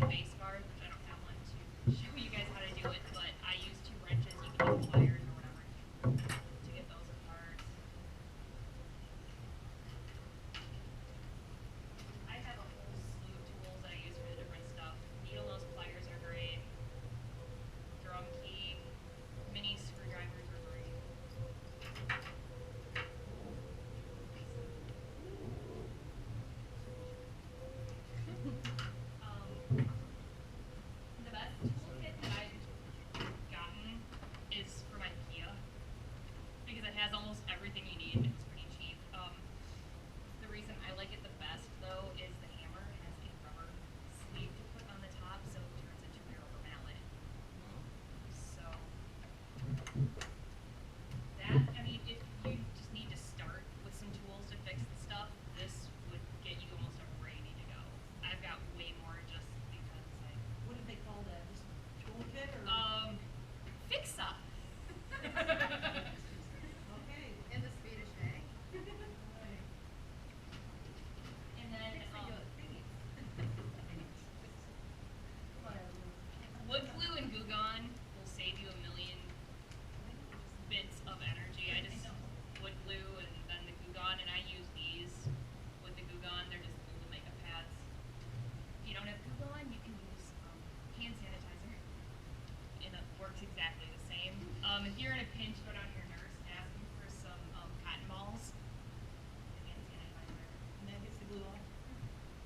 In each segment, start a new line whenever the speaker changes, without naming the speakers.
big base guard, which I don't have one to show you guys how to do it, but I use 2 wrenches. You can use pliers or whatever to get those apart. I have a whole slew of tools that I use for the different stuff. Needle nose pliers are great. Drum key, mini screwdrivers are great. The best toolkit that I've gotten is from IKEA because it has almost everything you need. It's pretty cheap. The reason I like it the best though is the hammer has a rubber sleeve to put on the top, so it turns into a rubber mallet. So that, I mean, if you just need to start with some tools to fix the stuff, this would get you almost where you need to go. I've got way more just because
What did they call that? Just toolkit or?
Fixa.
Okay.
In the Swedish way.
And then wood glue and Goo Gone will save you a million bits of energy. I just wood glue and then the Goo Gone, and I use these with the Goo Gone. They're just little makeup pads. If you don't have Goo Gone, you can use hand sanitizer, and it works exactly the same. If you're in a pinch, go down to your nurse and ask them for some cotton balls and hand sanitizer.
And that gets the glue off?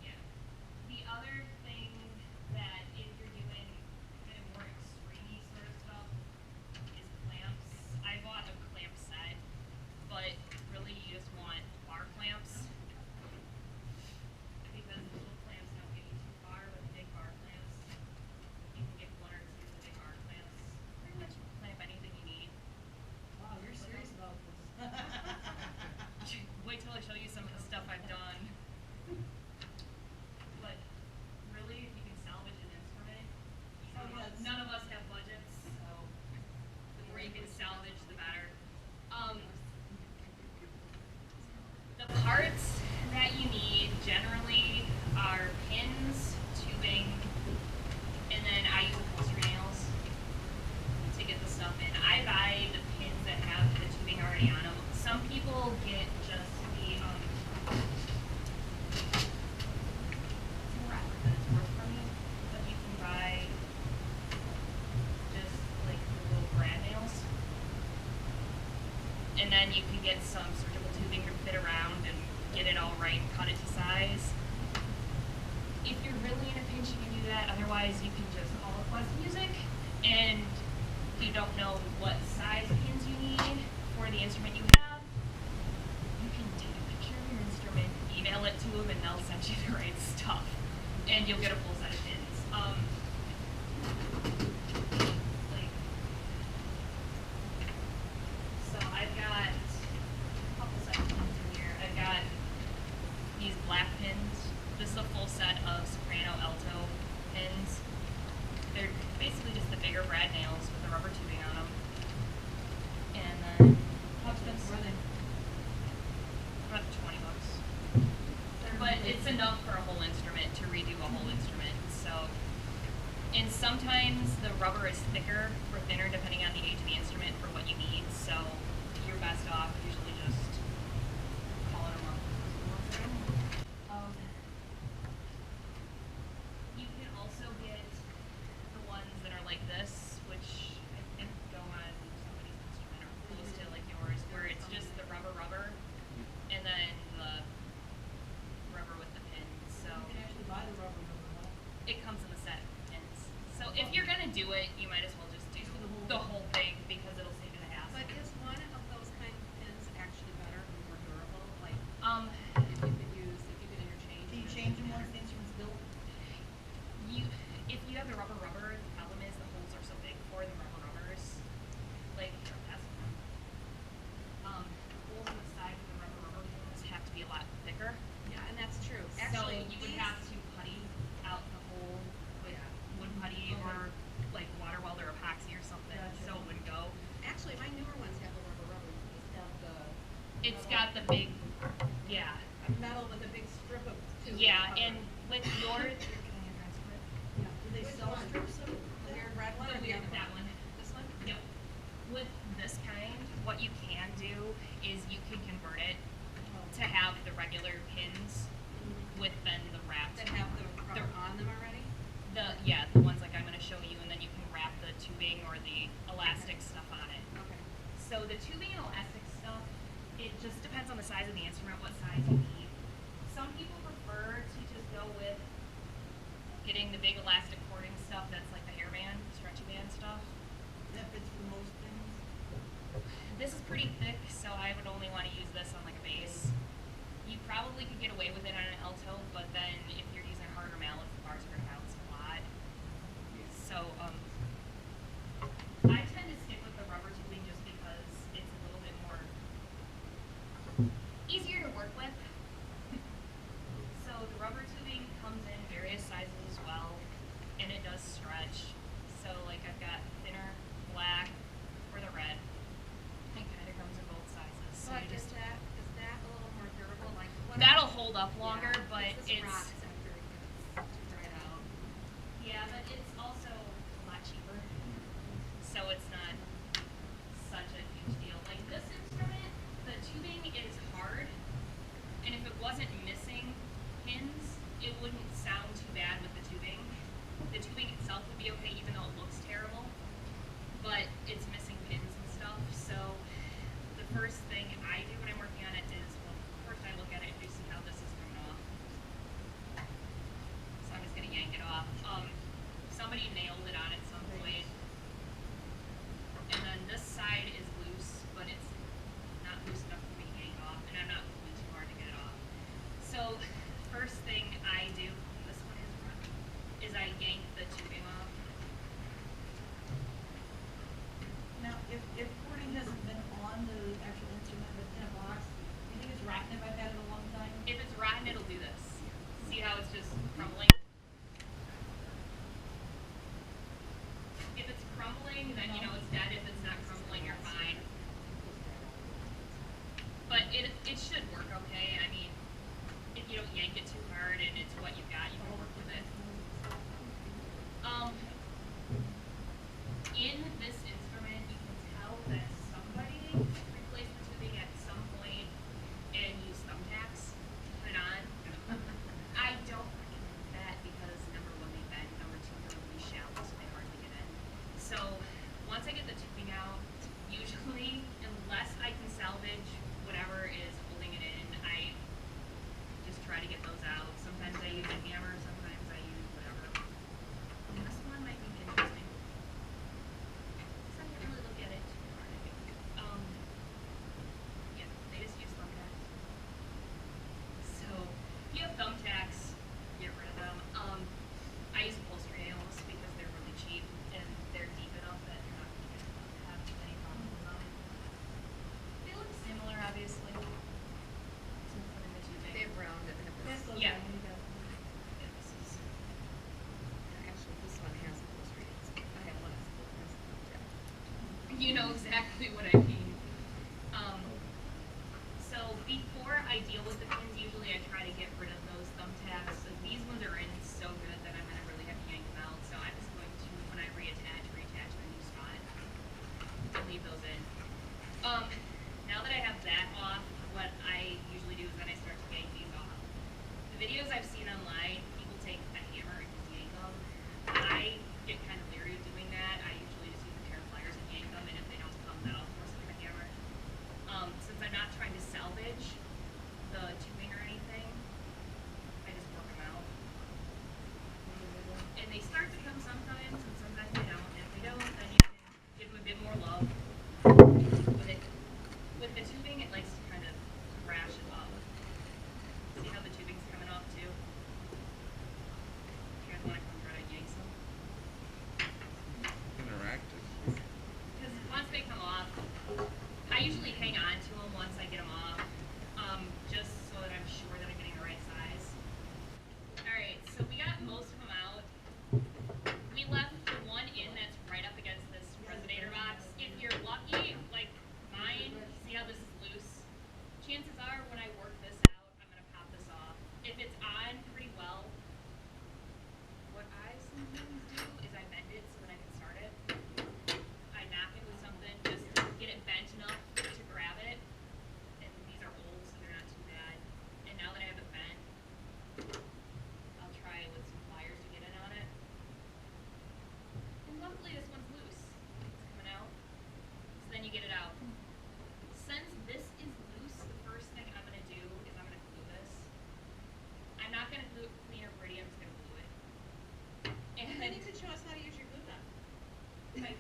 Yeah. The other thing that if you're doing kind of more extreme sort of stuff is clamps. I bought a clamp set, but really you just want bar clamps because the little clamps don't get you too far, but the big bar clamps, you can get 1 or 2 of the big bar clamps. Pretty much clamp anything you need.
Wow, you're serious about this.
Wait till I show you some of the stuff I've done. But really, if you can salvage an instrument, none of us have budgets, so the more you can salvage, the better. The parts that you need generally are pins, tubing, and then I use upholstery nails to get the stuff in. I buy the pins that have the tubing already on them. Some people get just the wrapper that it's worth for me, but you can buy just like the little brad nails, and then you can get some surgical tubing to fit around and get it all right and cut it to size. If you're really in a pinch, you can do that. Otherwise, you can just call Quest Music, and if you don't know what size pins you need for the instrument you have, you can take a picture of your instrument, email it to them, and they'll send you the right stuff, and you'll get a full set of pins. So I've got a couple sets of pins in here. I've got these black pins. This is a full set of soprano, alto pins. They're basically just the bigger brad nails with the rubber tubing on them. And then, how expensive are they? About $20. But it's enough for a whole instrument to redo a whole instrument. So, and sometimes the rubber is thicker or thinner depending on the age of the instrument for what you need. So you're best off usually just calling them up. You can also get the ones that are like this, which I think go on somebody's instrument or close to like yours, where it's just the rubber, and then the rubber with the pins. So
You can actually buy the rubber, huh?
it comes in the set of pins. So if you're gonna do it, you might as well just do the whole thing because it'll save you the hassle.
But is one of those kind of pins actually better and more durable? Like, if you could interchange.
Do you change them once the instrument's built?
If you have the rubber, the problem is the holes are so big for the rubbers. Like, here, pass it down. The holes on the side of the rubber pins have to be a lot thicker.
Yeah, and that's true.
So
Actually,
you would have to putty out the hole with wood putty or like water weld or epoxy or something,
Gotcha.
so it wouldn't go.
Actually, my newer ones have the rubber. These have the
It's got the big, yeah,
metal with a big strip of tube.
yeah, and with yours,
Can I transfer it?
Yeah.
they sell strips of
The weird red one
The
or the
weird,
other
that one.
This one?
Yep. With this kind, what you can do is you can convert it to have the regular pins with then the wrapped.
That have the rubber on them already?
The ones like I'm going to show you, and then you can wrap the tubing or the elastic stuff on it.
Okay.
So the tubing and elastic stuff, it just depends on the size of the instrument, what size you need. Some people prefer to just go with getting the big elastic cording stuff that's like the hairband, stretchy band stuff.
That fits for most things.
This is pretty thick, so I would only want to use this on like a bass. You probably could get away with it on an alto, but then if you're using harder mallets, the bars are going to bounce a lot. So I tend to stick with the rubber tubing just because it's a little bit more easier to work with. So the rubber tubing comes in various sizes as well, and it does stretch. So like I've got thinner, black, or the red. It kind of comes in both sizes. So
But
you
is
just
that a little more durable? Like what
that'll hold up longer,
Yeah,
but
this
it's
rocks after it gets dried out.
yeah, but it's also a lot cheaper. So it's not such a huge deal. Like this instrument, the tubing is hard, and if it wasn't missing pins, it wouldn't sound too bad with the tubing. The tubing itself would be okay, even though it looks terrible, but it's missing pins and stuff. So the first thing I do when I'm working on it is, well, first I look at it to see how this is coming off. So I'm just gonna yank it off. Somebody nailed it on at some point. And then this side is loose, but it's not loose enough for me to yank off, and I'm not moving too hard to get it off. So first thing I do, and this one is running, is I yank the tubing off.
Now, if cording hasn't been on the actual instrument but in a box, do you think it's rotten if I've had it a long time?
If it's rotten, it'll do this. See how it's just crumbling? If it's crumbling, then you know it's dead. If it's not crumbling, you're fine. But it should work okay. I mean, if you don't yank it too hard and it's what you've got, you can work with it. In this instrument, you can tell that somebody replaced the tubing at some point and used thumbtacks to put it on. I don't recommend that because number one, they bend, number two, they're really shallow, so they hardly get in. So once I get the tubing out, usually, unless I can salvage whatever is holding it in, I just try to get those out. Sometimes I use a hammer, sometimes I use whatever. This one might be interesting. So I didn't really look at it too hard, I think. Yeah, they just use thumbtacks. So if you have thumbtacks, get rid of them. I use upholstery nails because they're really cheap and they're deep enough that you're not going to have too many problems with them. They look similar, obviously, to put in the tubing.
They have round and have this.
That's so
Yeah.
good when you got them.
Yeah, this is.
Actually, this one has upholstery. I have one that's
You know exactly what I mean. So before I deal with the pins, usually I try to get rid of those thumbtacks. So these ones are in so good that I'm going to really have to yank them out. So I'm just going to, when I reattach the new spot and leave those in. Now that I have that off, what I usually do is then I start to yank these off. The videos I've seen online, people take a hammer and just yank them. I get kind of leery of doing that. I usually just use a pair of pliers and yank them, and if they don't come, then I'll force it with a hammer. Since I'm not trying to salvage the tubing or anything, I just work them out. And they start to come sometimes, and sometimes they don't. And if they don't, then you can give them a bit more love. With the tubing, it likes to kind of crash it up. See how the tubing's coming off too? You guys want to come try to yank some?
Interactive.
Because once they come off, I usually hang on to them once I get them off, just so that I'm sure that I'm getting the right size. Alright, so we got most of them out. We left the one in that's right up against this resonator box. If you're lucky, like mine, see how this is loose? Chances are when I work this out, I'm going to pop this off. If it's on pretty well, what I sometimes do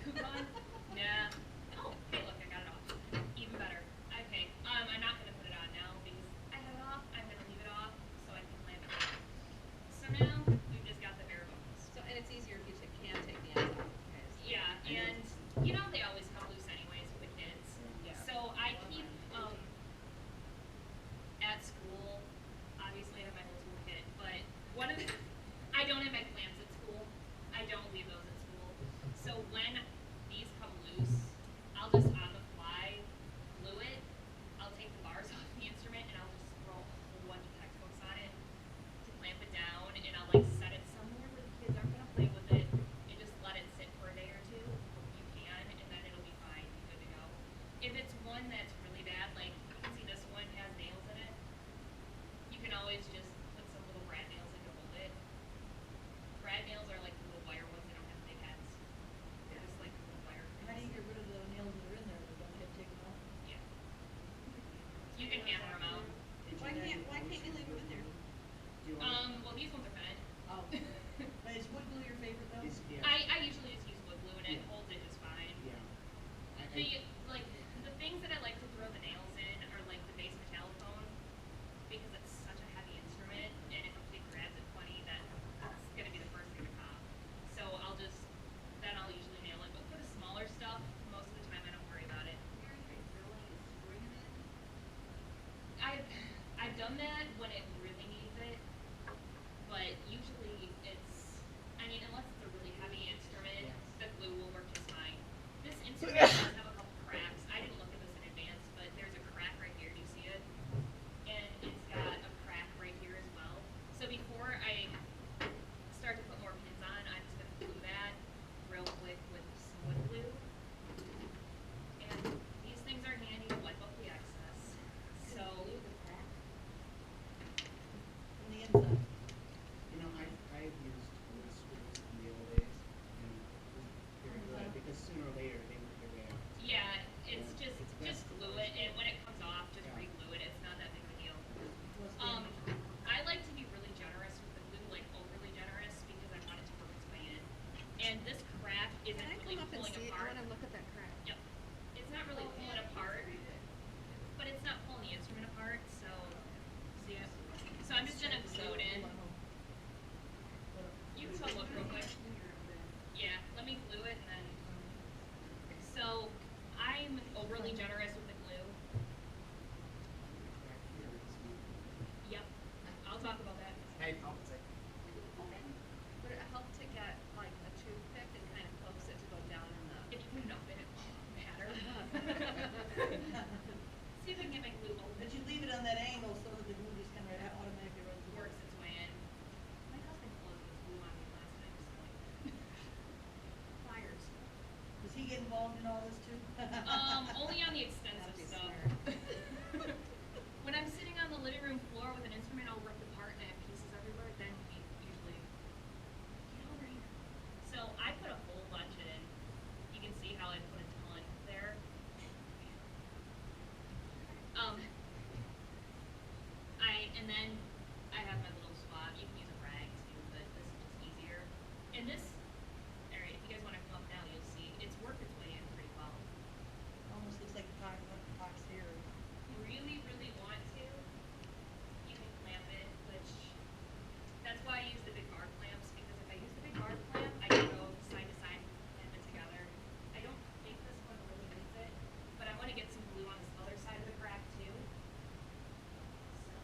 coupon? Nah. Oh, hey, look, I got it off. Even better. Okay, I'm not gonna put it on now because I have it off. I'm gonna leave it off so I can clamp it down. So now we've just got the bare bones.
So, and it's easier if you can take the ends off. Okay.
Yeah, and you know they always come loose anyways with the kids.
Yeah.
So I keep at school. Obviously, I have my whole toolkit, but one of the I don't have my clamps at school. I don't leave those at school. So when these come loose, I'll just on the fly glue it. I'll take the bars off the instrument and I'll just throw a whole bunch of textbooks on it to clamp it down, and I'll like set it somewhere where the kids aren't gonna play with it, and just let it sit for a day or two. You can, and then it'll be fine. Be good to go. If it's one that's really bad, like you can see this one has nails in it, you can always just put some little brad nails in to hold it. Brad nails are like the little wire ones. They don't have big heads. They're just like little wire.
How do you get rid of the nails that are in there that don't get taken off?
Yeah. You can hammer them out.
Why can't you leave them in there?
Well, these ones are bent.
Oh. But is wood glue your favorite though?
Yeah.
I usually just use wood glue and it
Yeah.
holds it just fine.
Yeah.
The things that I like to throw the nails in are like the bass metallophone because it's such a heavy instrument, and if a kid grabs it funny, then it's gonna be the first thing to pop. So I'll usually nail it. But for the smaller stuff, most of the time I don't worry about it. I've done that when it really needs it, but usually unless it's a really heavy instrument, the glue will work just fine. This instrument does have a couple cracks. I didn't look at this in advance, but there's a crack right here. Do you see it? And it's got a crack right here as well. So before I start to put more pins on, I'm just going to glue that real quick with some wood glue. And these things are handy to wipe up the excess. So
On the inside.
You know, I've used wood screws in the old days, and it was very good because sooner or later they work their way out.
yeah, it's
Yeah,
just
it's best
glue it, and when it comes off, just
Yeah.
re-glue it. It's not that big of a deal.
What's
Um,
the-
I like to be really generous with the glue, like overly generous, because I want it to work its way in. And this crack isn't
Can I
really
come up and
pulling
see? I
apart.
want to look at that crack.
Yep. It's not really pulling apart, but it's not pulling the instrument apart, so see it? So I'm just gonna glue it in. You can still look real quick. Yeah, let me glue it and then. So I'm overly generous with the glue.
Back here is
Yep. I'll talk about that.
Hey, opposite.
Would it help to get like a toothpick and kind of close it to go down in the?
If you can dump it, it won't matter. See if I can get my glue open.
But you leave it on that angle so that the glue just kind of automatically runs through.
Works its way in. My husband closed his glue on me last time, so. Pliers.
Does he get involved in all this too?
Only on the expensive
That'd be
stuff.
smart.
When I'm sitting on the living room floor with an instrument all ripped apart and I have pieces everywhere, then we usually get over here. So I put a whole bunch in. You can see how I put a ton there. And then I have my little swab. You can use a rag too, but this is just easier. And this, alright, if you guys want to come up now, you'll see it's worked its way in pretty well.
Almost looks like the box here.
You really want to, you can clamp it, which, that's why I use the big bar clamps, because if I use the big bar clamp, I can go side to side, clamp it together. I don't think this one really needs it, but I want to get some glue on this other side of the crack too. So,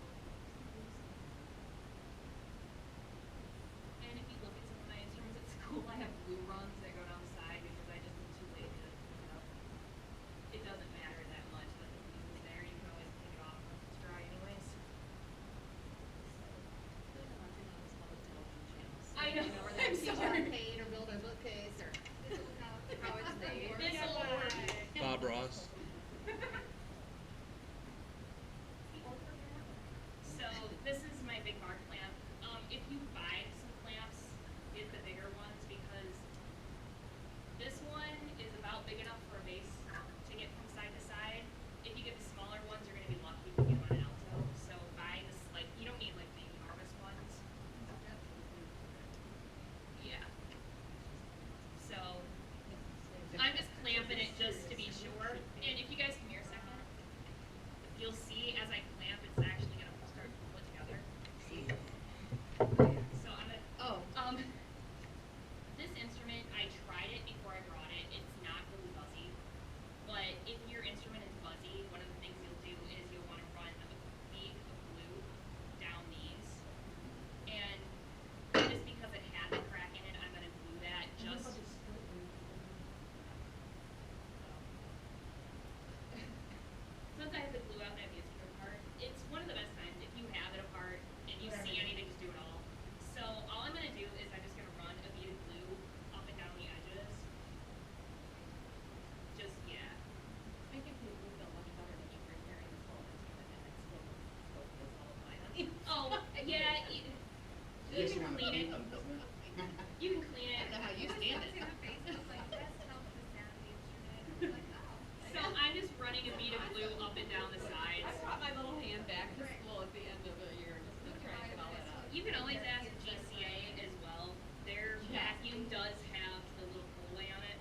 You
Fixing
can
on the
clean it.
podium, isn't it?
You can clean it.
I don't know how you stand it.
I was face was like, best help the sound of the instrument. I was like, oh.
So I'm just running a bead of glue up and down the sides.
I brought my little hand back to school at the end of the year just to try and get all that out.
You can always ask GCA as well. Their vacuum does have the little pulley on it.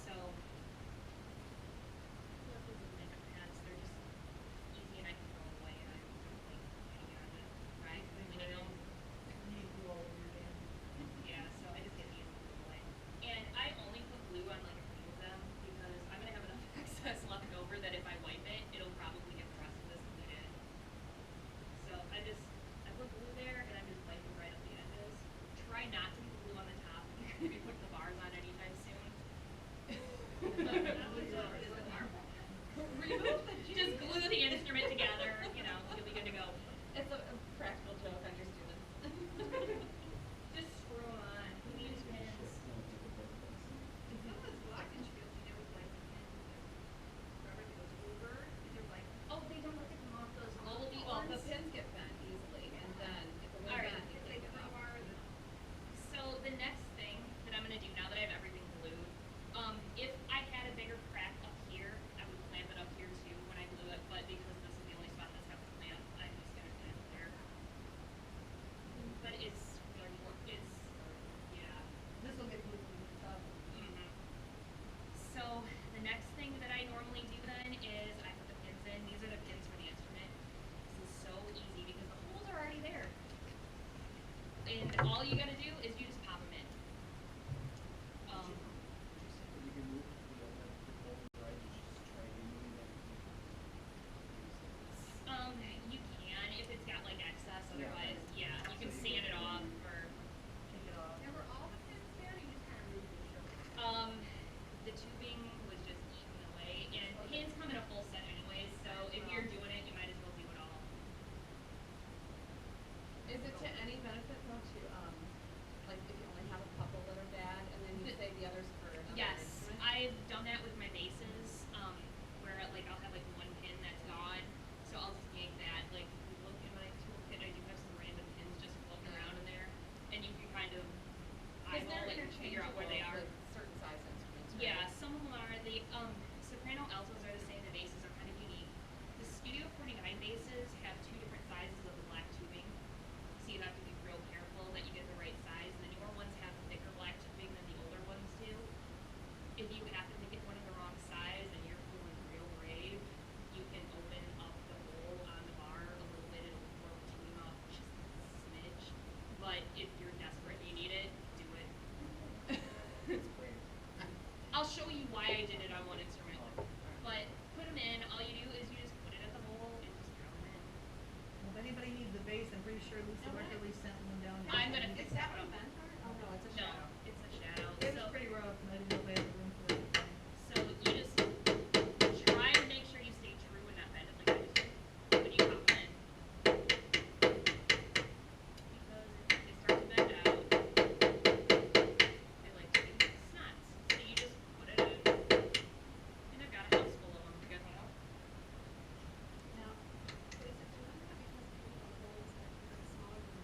So makeup pads, they're just easy and I can throw away and I don't like hanging on it. Right? Cleaning them. Yeah, so I just get these and put them away. And I only put glue on like a few of them because I'm gonna have enough excess left over that if I wipe it, it'll probably get the rest of this glued in. So I put glue there and I'm just wiping right up the edges. Try not to put glue on the top. You're gonna be putting the bars on anytime soon. Just glue the instrument together, you know, you'll be good to go.
It's a practical joke on your students.
Just screw them on. Who needs pins?
Some of those block instruments, you know, with like the pins, rubber that goes over, these are like,
Oh, they don't look at them off those global beat
well, the
ones?
pins get bent easily, and then if the
All
one's
right.
bent, you take them off.
So the next thing that I'm gonna do now that I have everything glued, if I had a bigger crack up here, I would clamp it up here too when I glue it, but because this is the only spot that's got the clamp, I'm just gonna clamp it there. But it's really more, yeah.
This will get moved to the top.
Mhm. So the next thing that I normally do then is I put the pins in. These are the pins for the instrument. This is so easy because the holes are already there. And all you gotta do is you just pop them in.
You can move the whole right, you just try removing them.
You can if it's got like excess.
Yeah.
Otherwise, yeah, you can
So you
sand it
can-
off or
Take it off.
Now, were all the pins there, or you just kind of moved the show?
the tubing was just eaten away, and pins come in a full set anyways. So if you're doing it, you might as well do it all.
Is it to any benefit though to, like if you only have a couple that are bad, and then you save the others for another
Yes,
instrument?
I've done that with my bases, where like I'll have like one pin that's gone, so I'll just yank that. Like if you look in my toolkit, I do have some random pins just floating around in there, and you can kind of
Because
eyeball
they're
it and figure out where they are.
with certain size instruments, right?
Yeah, some of them are. The soprano altos are the same. The bases are kind of unique. The Studio 49 bases have two different sizes of the black tubing, so you have to be real careful that you get the right size. The newer ones have thicker black tubing than the older ones do. If you happen to get one in the wrong size and you're pulling real brave, you can open up the hole on the bar a little bit. It'll warp the tubing off just a smidge. But if you're desperate and you need it, do it.
It's brave.
I'll show you why I did it on one instrument. But put them in. All you do is you just put it at the hole and just drill them in.
Well, if anybody needs the base, I'm pretty sure Lisa
No, right.
Wickerly sent one down.
I'm gonna
Is
fix
that
that
one
one.
bent or? Oh, no, it's a
No,
shadow.
it's a shadow.
It was
So,
pretty rough, and I didn't know if I had the room for it.
so you just try to make sure you stay true and not bend it like I just did when you pop them in. Because if they start to bend out, they like to be snots. So you just put it in. And I've got a house full of them to get home.
Now, is it, do you remember how because the holes that are smaller than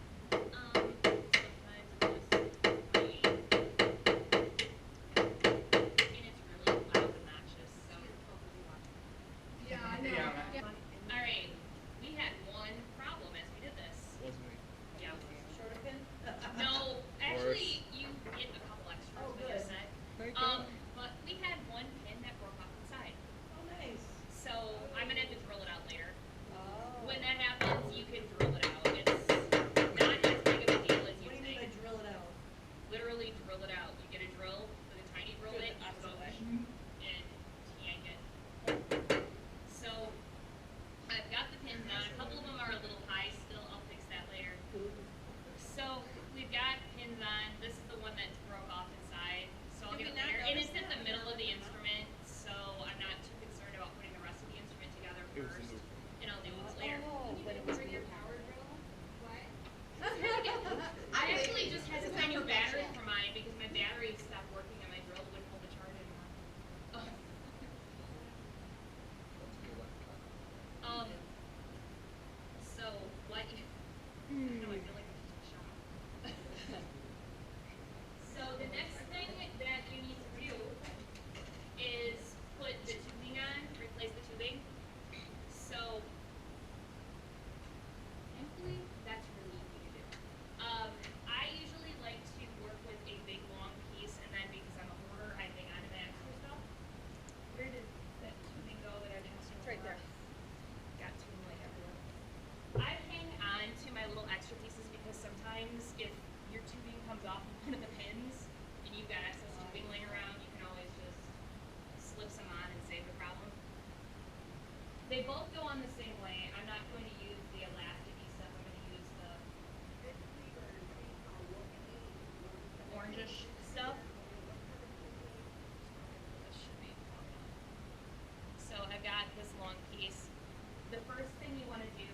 Sometimes They both go on the same way. I'm not going to use the elasticy stuff. I'm going to use the orangish stuff. This should be long enough. So I've got this long piece. The first thing you want to do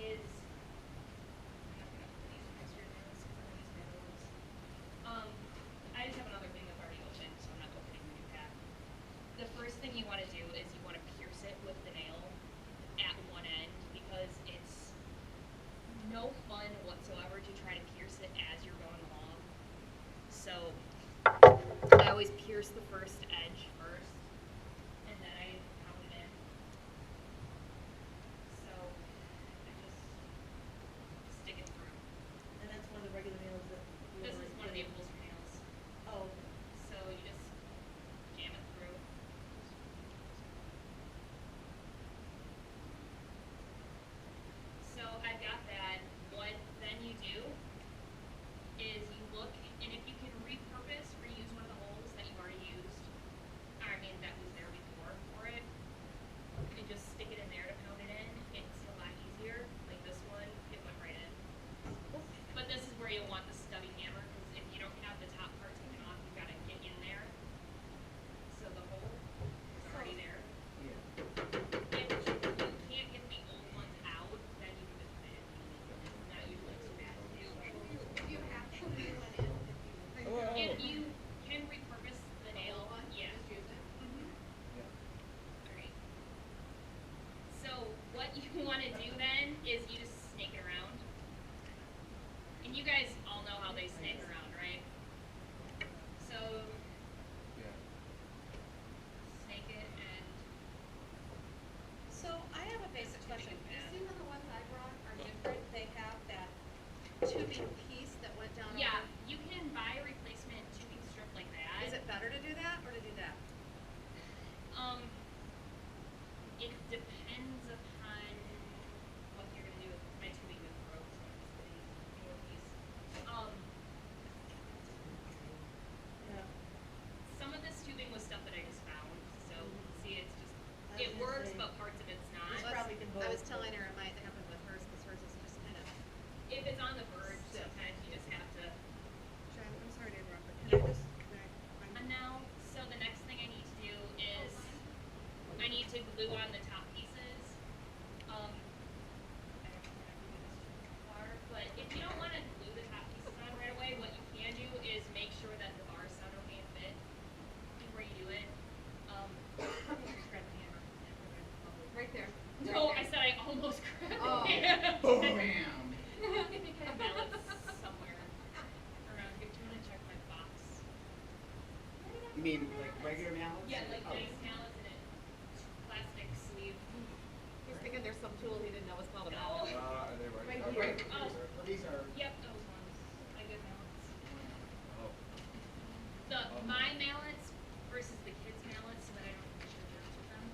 is, I'm not going to put these extra nails because I'm going to use my other ones. I just have another thing that's already opened, so I'm not opening the new pack. The first thing you want to do is you want to pierce it with the nail at one end because it's no fun whatsoever to try to pierce it as you're going along. So I always pierce the first edge first, and then I pound it in. So I just stick it through.
And that's one of the regular nails that you
This is
already
one of the
did.
upholstery nails.
Oh,
So you just jam it through. So I've got that. What then you do is you look, and if you can reuse one of the holes that you've already used, I mean that was there before for it, and just stick it in there to pound it in. It's a lot easier. Like this one, it went right in. But this is where you'll want the stubby hammer, because if you don't have the top part taken off, you've got to get in there. So the hole is already there.
Yeah.
If you can't get the old ones out, then you can just put it in. It's not usually too bad to do.
Do you have to put one in if you?
If you can repurpose the nail, yeah.
Just use it.
Yeah.
Alright. So what you want to do then is you just snake it around. And you guys all know how they snake around, right? So
Yeah.
snake it and
So I have a basic question. You
bad.
see when the ones I brought are different, they have that tubing piece that went down
yeah,
over.
you can buy a replacement tubing strip like that.
Is it better to do that or to do that?
It depends upon what you're gonna do with my tubing with broke, so I'm just getting a newer piece.
yeah.
Some of this tubing was stuff that I just found, so see, it's just
I was
it
gonna
works,
say,
but parts of it's not.
It's probably can
I was
both.
telling her it might happen with hers because hers is just kind of.
If it's on the verge,
Stiff.
sometimes you just have to.
I'm sorry to interrupt, but
Yeah.
can I just?
And now, so the next thing I need to do is I need to glue on the top pieces. I don't know if I'm gonna do this too far, but if you don't want to glue the top pieces on right away, what you can do is make sure that the bars sound okay and fit before you do it. Just grab the hammer.
Right there.
No, I said I almost grabbed
Oh.
the hammer.
Bam!
If you can balance somewhere around here, do you want to check my box?
You mean like regular mallets?
Yeah, like
Oh.
nice mallets in it. Plastic sleeve.
He's thinking there's some tool he didn't know was called a
No.
mallet.
Are they
Right
right?
here.
Oh.
These are.
Yep, those ones. My good mallets.
Oh.
My mallets versus the kids' mallets, so that I don't have to share germs with them.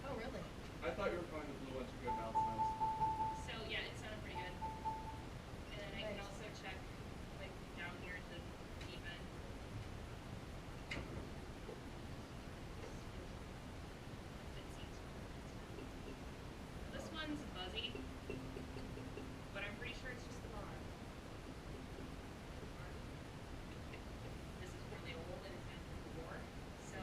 Oh, really?
I thought you were calling the blue ones good mouths.
So yeah, it sounded pretty good. And then I can
Nice.
also check like down here at the deep end. It seems this one's buzzy, but I'm pretty sure it's just the bar. This is really old and it's been through the war. So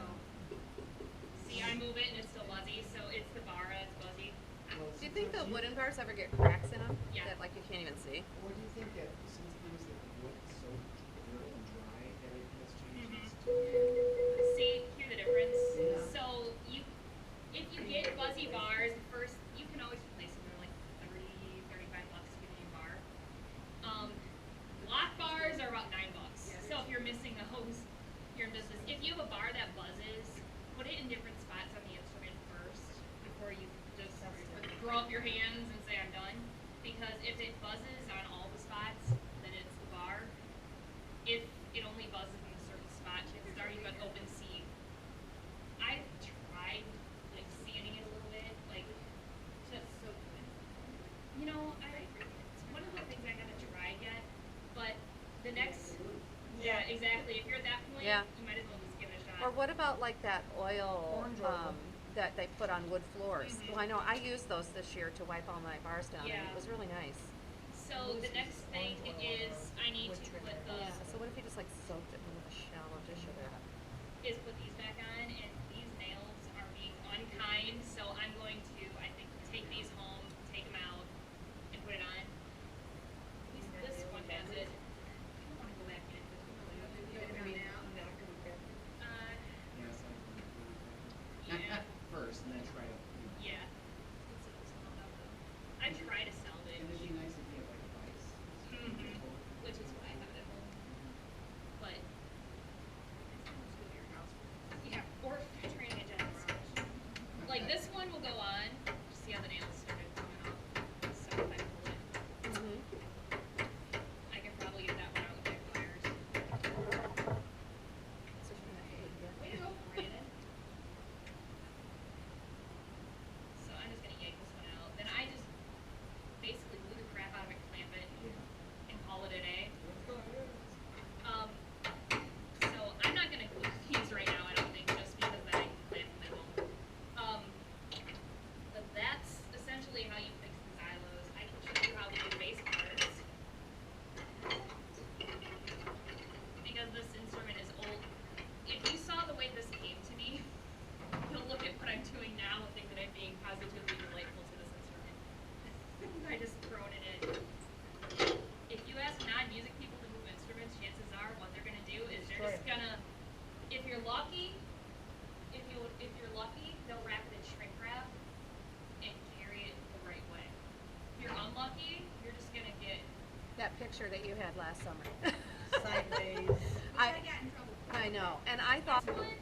see, I move it and it's still buzzy, so it's the bar that's buzzy.
Well,
Do you think the
since
wooden bars ever get cracks in them?
Yeah.
That like you can't even see?
Or do you think that since things that look so brittle and dry, that it has changes
Mhm.
to
See, hear the difference?
Yeah.
So if you get buzzy bars, first, you can always replace them. They're like 30, 35 bucks to get a new bar. Lock bars are about 9 bucks.
Yeah,
So if you're missing those, you're in business. If you have a bar that buzzes, put it in different spots on the instrument first before you just throw up your hands and say I'm done. Because if it buzzes on all the spots, then it's the bar. If it only buzzes in a certain spot, chances are you've got open C. I tried like sanding it a little bit, like just so you know, it's one of the things I haven't tried yet. But the next yeah, exactly. If you're at that point,
Yeah.
you might as well just give it a shot.
Or what about like that oil,
Orange oil.
that they put on wood floors. Well, I know, I used those this year to wipe all my bars down, and
Yeah.
it was really nice.
So the next thing is I need to put
Yeah,
the
so what if you just like soaked it with a shallow dish of that?
is put these back on, and these nails are being unkind, so I'm going to, I think, take these home, take them out, and put it on. At least this one has it. I don't want to go back in.
Yeah, so
Yeah.
first, and then try to.
Yeah. Let's see what's called out though. I try to salvage,
And it'd be nice if you had like a vice.
which is what I have at home. But yeah, or training a general. Like this one will go on. See how the nails started coming off. So if I pull it,
Mm-hmm.
I can probably get that one out with my pliers. Way to go, Brandon. So I'm just gonna yank this one out. Then I just basically glue the crap out of it, clamp it, and call it a day. So I'm not gonna glue these right now, I don't think, just because then I can clamp them at home. But that's essentially how you fix the xylos. I can show you how to do bass parts. Because this instrument is old. If you saw the way this came to me, you'll look at what I'm doing now and think that I'm being positively delightful to this instrument. I just thrown it in. If you ask non-music people to move instruments, chances are what they're gonna do is they're just gonna, if you're lucky, they'll wrap it in shrink wrap and carry it the right way. If you're unlucky, you're just gonna get
That picture that you had last summer.
Sideways.
I got in trouble.
I know, and I thought,
this one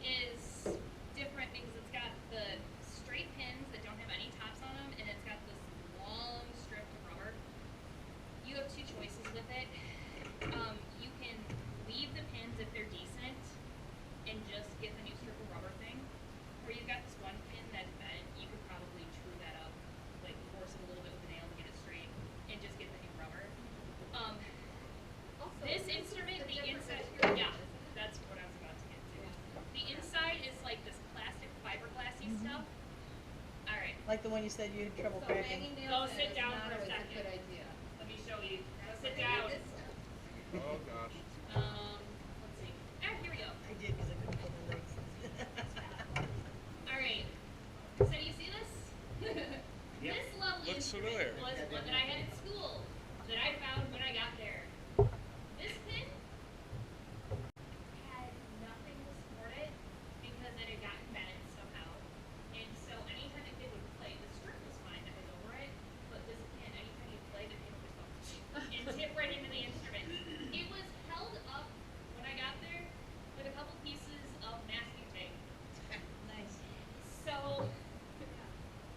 is different because it's got the straight pins that don't have any tops on them, and it's got this long strip of rubber. You have two choices with it. You can leave the pins if they're decent and just get the new strip of rubber thing, or you've got this one pin that's bent. You could probably true that up, like force it a little bit with a nail to get it straight, and just get the new rubber.
Also,
This
is
instrument, the inside,
material,
yeah,
isn't it?
that's what I was about to get to. The inside is like this plastic fiberglassy stuff. All right,
Like the one you said you had trouble
So
cracking.
hanging
Go
nails in
sit
is
down
not
for a
always
second.
good idea.
let me show you.
That's
Sit
what they
down.
did this stuff.
Oh gosh.
Let's see. Ah, here we go.
I did because I couldn't pull my legs.
All right. So you see this?
Yep.
This lovely
Looks
instrument
familiar.
was one that I had in school that I found when I got there. This pin had nothing to support it because it had gotten bent somehow. And so anytime the kid would play, the strip was fine that was over it, but this pin, anytime you play, the pin would go and tip right into the instrument. It was held up when I got there with a couple pieces of masking tape.
Nice.
So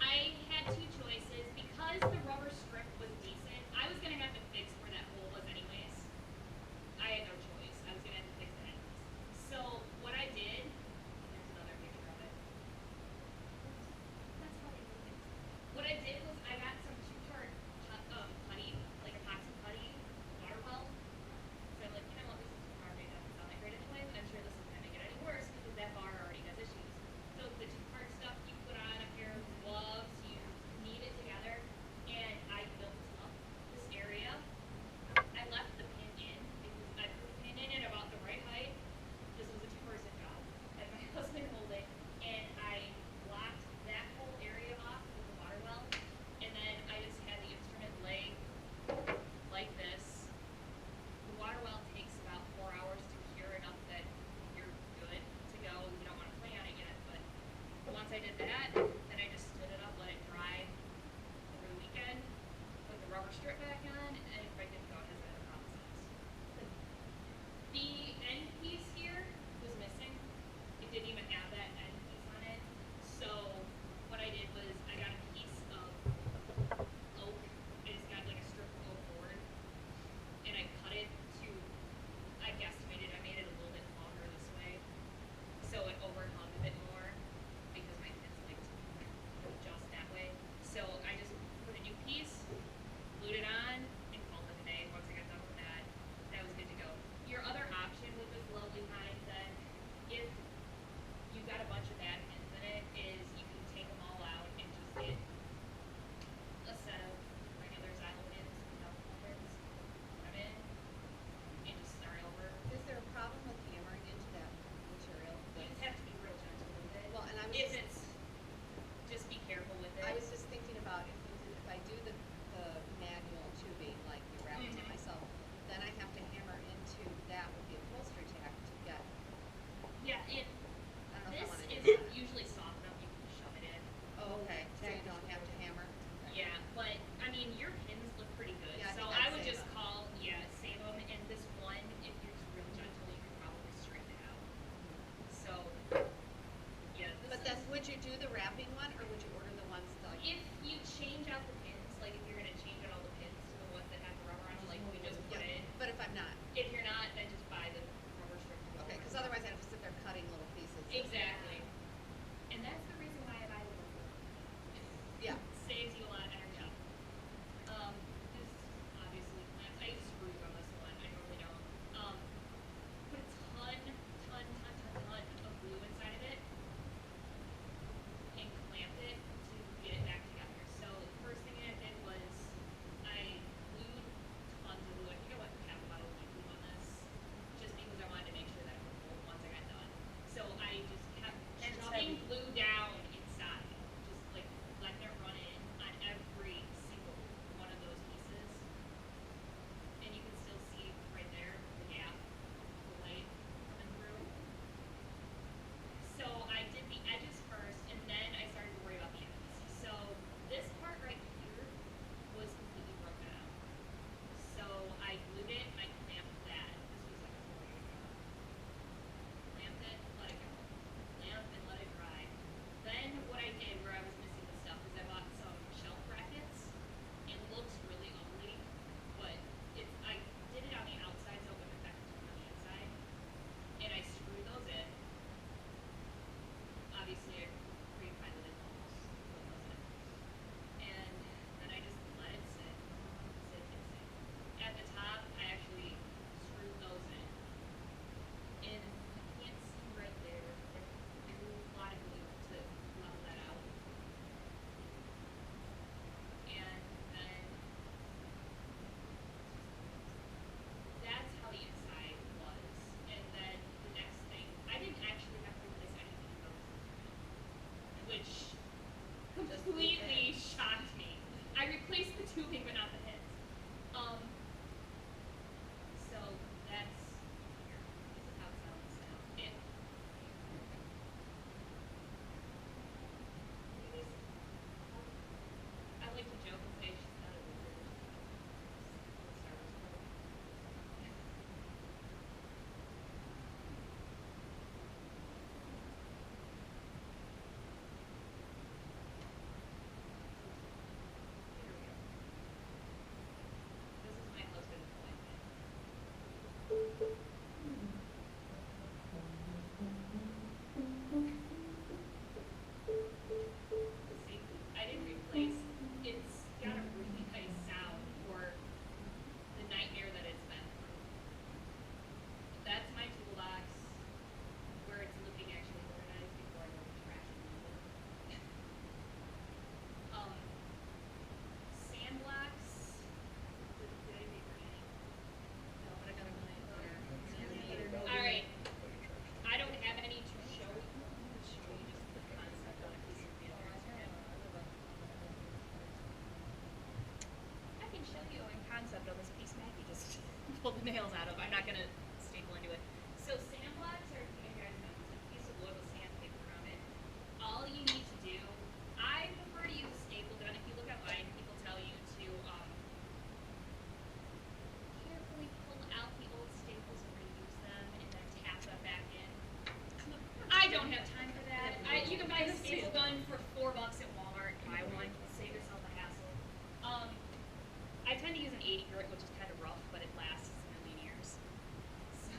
I had two choices because the rubber strip was decent. I was gonna have to fix where that hole was anyways. I had no choice. I was gonna have to fix that. So what I did, here's another picture of it. That's how they do it. What I did was I got some two-part putty, like epoxy putty, water well. So I'm like, you know what, this is too hard. Maybe doesn't sound that great anyways. I'm sure this isn't gonna make it any worse because that bar already has issues. So the two-part stuff, you put on a pair of gloves, you knead it together, and I built up this area. I left the pin in because I put the pin in at about the right height. This was a two-person job. I had my husband hold it, and I blocked that whole area off with the water well, and then I just had the instrument lay like this. The water well takes about 4 hours to cure enough that you're good to go. You don't want to play on it yet, but once I did that, then I just stood it up, let it dry over the weekend, put the rubber strip back on, and it's ready to go. It has better promises. The end piece here was missing. It didn't even have that end piece on it. So what I did was I got a piece of oak. It's got like a strip of oak board, and I cut it to, I guesstimated, I made it a little bit longer this way, so it overhung a bit more because my kids like to pull the nails out of. I'm not gonna staple into it. So sandblocks are, you guys know, it's a piece of wood with sandpaper around it. All you need to do, I prefer to use a staple gun. If you look online, people tell you to carefully pull out the old staples and reuse them and then tap them back in. I don't have time for that. You can buy a staple gun for $4 at Walmart. Buy one. Save yourself a hassle. I tend to use an 80 grit, which is kind of rough, but it lasts a million years. So,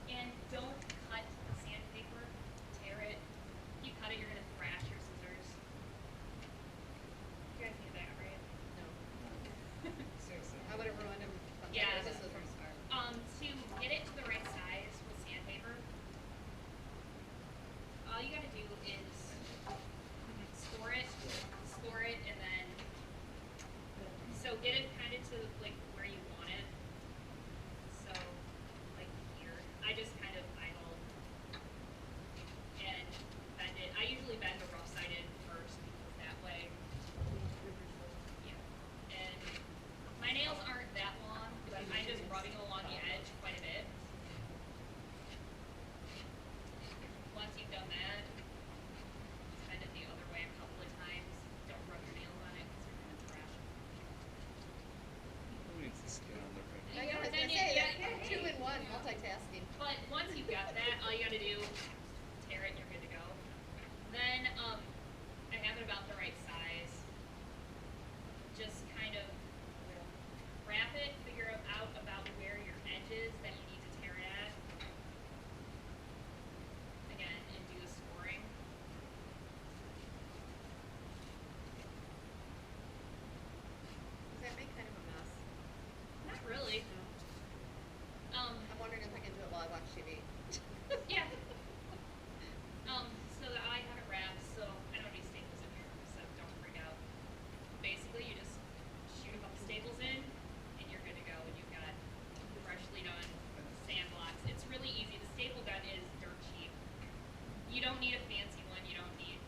and don't cut the sandpaper. Tear it. If you cut it, you're gonna thrash your scissors. You guys need that, right?
No.
Seriously.
I would have ruined them.
Yeah.
This is from start.
To get it to the right size with sandpaper, all you gotta do is score it, and then so get it kind of to like where you want it. So like here, I just kind of eyeball and bend it. I usually bend the rough side in first because that way, yeah. And my nails aren't that long, but I'm just rubbing along the edge quite a bit. Once you've done that, bend it the other way a couple of times. Don't rub your nails on it because you're gonna thrash them.
Who needs to skin on their finger?
I was
then
gonna
you-
say,
yeah,
that's 2 in 1, multitasking.
But once you've got that, all you gotta do, tear it and you're good to go. Then, I have it about the right size. Just kind of wrap it, figure out about where your edge is that you need to tear it at. Again, and do the scoring.
Does that make kind of a mess?
Not really.
I'm wondering if I can do it while I watch TV.
Yeah. So that I have it wrapped, so I don't need staples in here, so don't freak out. Basically, you just shoot a couple staples in, and you're good to go, and you've got freshly done sandblocks. It's really easy. The staple gun is dirt cheap. You don't need a fancy one. You don't need,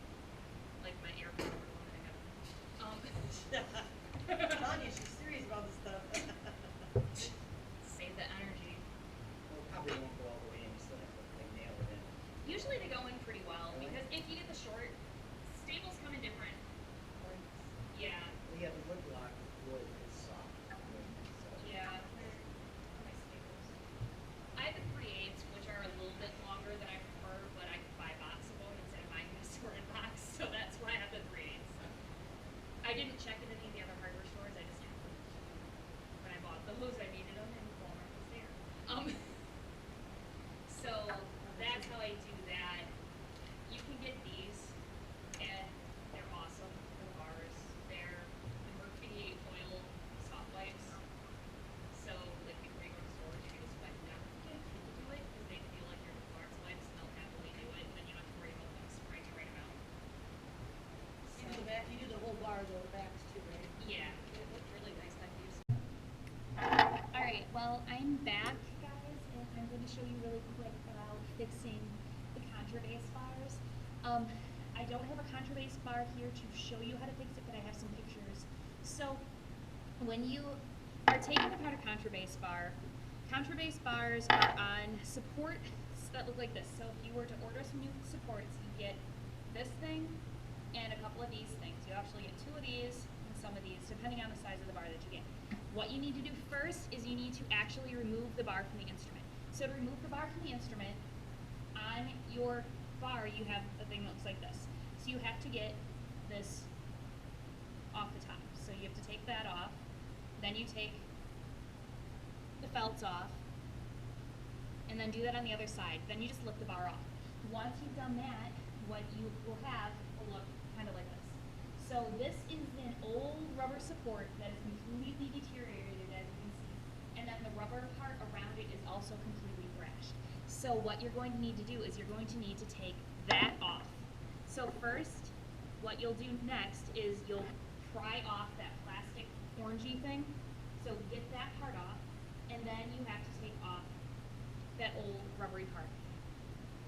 like, my air power one that I have.
Tanya, she's serious about this stuff.
Save the energy.
Well, probably won't go all the way in, you still have to like nail it in.
Usually they go in pretty well, because if you get the short, staples come in different. Yeah.
Well, yeah, the wood block wood is soft. So.
Yeah. My staples. I have the 3/8s, which are a little bit longer than I prefer, but I can buy a box of them instead of buying a sorted box, so that's why I have the 3/8s. I didn't check into any of the other hardware stores, I just happened to, when I bought those, I needed them and Walmart was there. So that's how I do that. You can get these, and they're awesome, the bars. They're the Murphy oil soft wipes. So like before you go to the store, you can just wipe them down. Get people do it because they feel like you're Clark's wipes and they'll happily do it, and then you don't have to worry about them spraying the right amount.
You do the back, you do the whole bar though, the backs too, right?
Yeah.
It looked really nice, that piece.
Alright, well, I'm back, guys, and I'm going to show you really quick about fixing the contrabass bars. I don't have a contrabass bar here to show you how to fix it, but I have some pictures. So, when you are taking apart a contrabass bars are on supports that look like this. So if you were to order some new supports, you get this thing and a couple of these things. You actually get 2 of these and some of these, depending on the size of the bar that you get. What you need to do first is you need to actually remove the bar from the instrument. So to remove the bar from the instrument, on your bar you have a thing that looks like this. So you have to get this off the top. So you have to take that off. Then you take the felts off. And then do that on the other side. Then you just lift the bar off. Once you've done that, what you will have will look kind of like this. So this is an old rubber support that is completely deteriorated, as you can see. And then the rubber part around it is also completely thrashed. So what you're going to need to do is you're going to need to take that off. So first, what you'll do next is you'll pry off that plastic orangey thing. So get that part off, and then you have to take off that old rubbery part.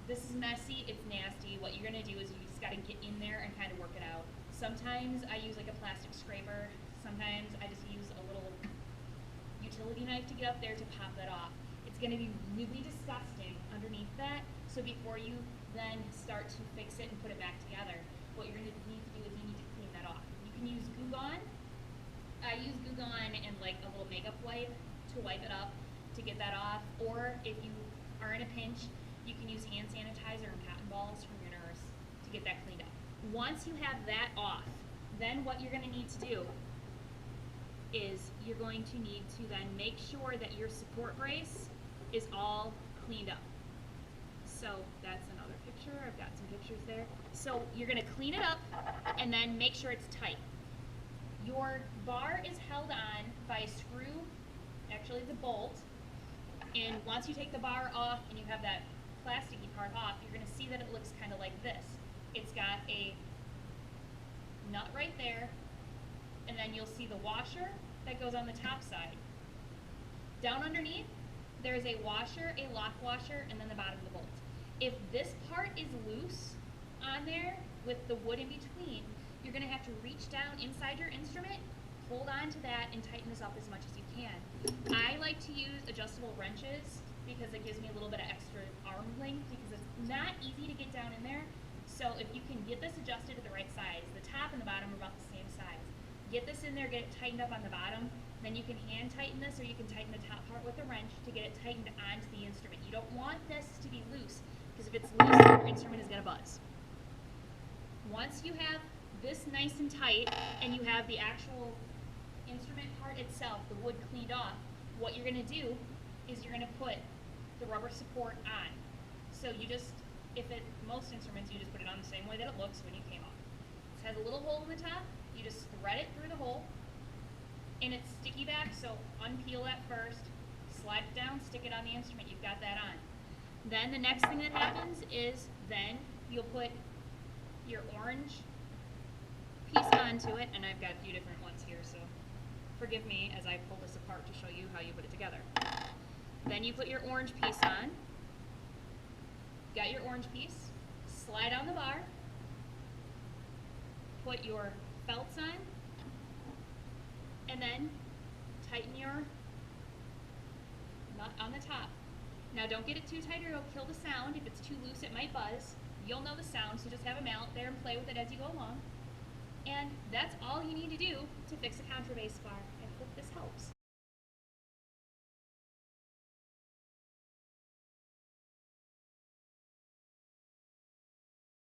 This is messy, it's nasty. What you're gonna do is you just gotta get in there and kind of work it out. Sometimes I use like a plastic scraper. Sometimes I just use a little utility knife to get up there to pop that off. It's going to be really disgusting underneath that. So before you then start to fix it and put it back together, what you're going to need to do is you need to clean that off. You can use Goo Gone. I use Goo Gone and like a little makeup wipe to wipe it up to get that off. Or if you are in a pinch, you can use hand sanitizer and cotton balls from your nurse to get that cleaned up. Once you have that off, then what you're going to need to do is you're going to need to then make sure that your support brace is all cleaned up. So that's another picture. I've got some pictures there. So you're going to clean it up and then make sure it's tight. Your bar is held on by a screw, actually it's a bolt, and once you take the bar off and you have that plasticky part off, you're going to see that it looks kind of like this. It's got a nut right there, and then you'll see the washer that goes on the top side. Down underneath, there's a washer, a lock washer, and then the bottom of the bolt. If this part is loose on there with the wood in between, you're going to have to reach down inside your instrument, hold on to that, and tighten this up as much as you can. I like to use adjustable wrenches because it gives me a little bit of extra arm length because it's not easy to get down in there. So if you can get this adjusted to the right size, the top and the bottom are about the same size. Get this in there, get it tightened up on the bottom, then you can hand tighten this or you can tighten the top part with a wrench to get it tightened onto the instrument. You don't want this to be loose because if it's loose, your instrument is going to buzz. Once you have this nice and tight and you have the actual instrument part itself, the wood cleaned off, what you're going to do is you're going to put the rubber support on. So you just, most instruments, you just put it on the same way that it looks when you came off. It has a little hole in the top. You just thread it through the hole, and it's sticky back, so unpeel that first, slide it down, stick it on the instrument. You've got that on. Then the next thing that happens is then you'll put your orange piece onto it, and I've got a few different ones here, so forgive me as I pull this apart to show you how you put it together. Then you put your orange piece on. Got your orange piece, slide on the bar, put your felts on, and then tighten your nut on the top. Now don't get it too tight or it'll kill the sound. If it's too loose, it might buzz. You'll know the sound, so just have a mallet there and play with it as you go along. And that's all you need to do to fix a contrabass bar. I hope this helps.